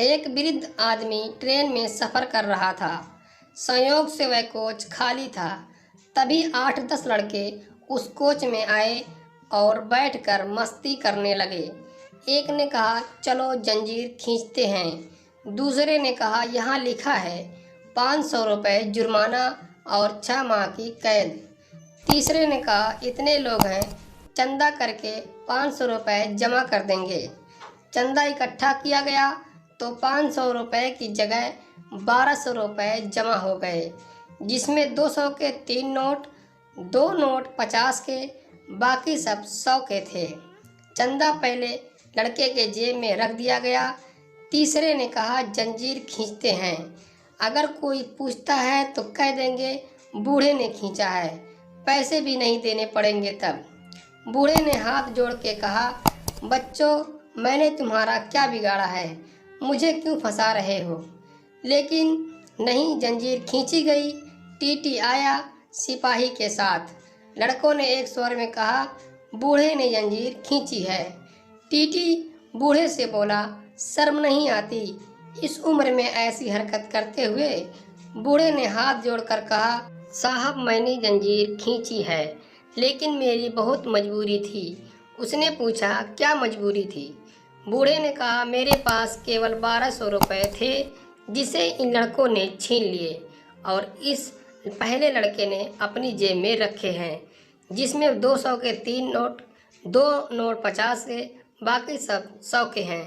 एक वृद्ध आदमी ट्रेन में सफ़र कर रहा था। संयोग से वह कोच खाली था। तभी 8-10 लड़के उस कोच में आए और बैठकर मस्ती करने लगे। एक ने कहा, चलो जंजीर खींचते हैं। दूसरे ने कहा, यहाँ लिखा है 500 रुपये जुर्माना और 6 माह की कैद। तीसरे ने कहा, इतने लोग हैं, चंदा करके 500 रुपये जमा कर देंगे। चंदा इकट्ठा किया गया तो 500 रुपये की जगह 1200 रुपये जमा हो गए, जिसमें 200 के 3 नोट, 2 नोट 50 के, बाकी सब 100 के थे। चंदा पहले लड़के के जेब में रख दिया गया। तीसरे ने कहा, जंजीर खींचते हैं, अगर कोई पूछता है तो कह देंगे बूढ़े ने खींचा है, पैसे भी नहीं देने पड़ेंगे। तब बूढ़े ने हाथ जोड़ के कहा, बच्चों, मैंने तुम्हारा क्या बिगाड़ा है, मुझे क्यों फंसा रहे हो? लेकिन नहीं, जंजीर खींची गई। टीटी आया सिपाही के साथ। लड़कों ने एक स्वर में कहा, बूढ़े ने जंजीर खींची है। टीटी बूढ़े से बोला, शर्म नहीं आती इस उम्र में ऐसी हरकत करते हुए? बूढ़े ने हाथ जोड़कर कहा, साहब, मैंने जंजीर खींची है, लेकिन मेरी बहुत मजबूरी थी। उसने पूछा, क्या मजबूरी थी? बूढ़े ने कहा, मेरे पास केवल 1200 रुपये थे, जिसे इन लड़कों ने छीन लिए और इस पहले लड़के ने अपनी जेब में रखे हैं, जिसमें 200 के 3 नोट, 2 नोट 50 के, बाकी सब 100 के हैं।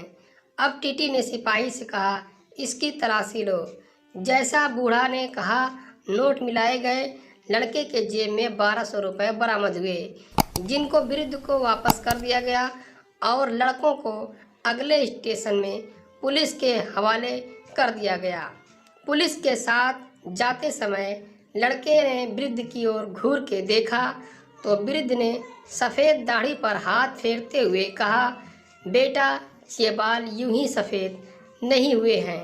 अब टीटी ने सिपाही से कहा, इसकी तलाशी लो। जैसा बूढ़ा ने कहा, नोट मिलाए गए। लड़के के जेब में 1200 रुपये बरामद हुए, जिनको वृद्ध को वापस कर दिया गया और लड़कों को अगले स्टेशन में पुलिस के हवाले कर दिया गया। पुलिस के साथ जाते समय लड़के ने वृद्ध की ओर घूर के देखा तो वृद्ध ने सफ़ेद दाढ़ी पर हाथ फेरते हुए कहा, बेटा, ये बाल यूं ही सफ़ेद नहीं हुए हैं।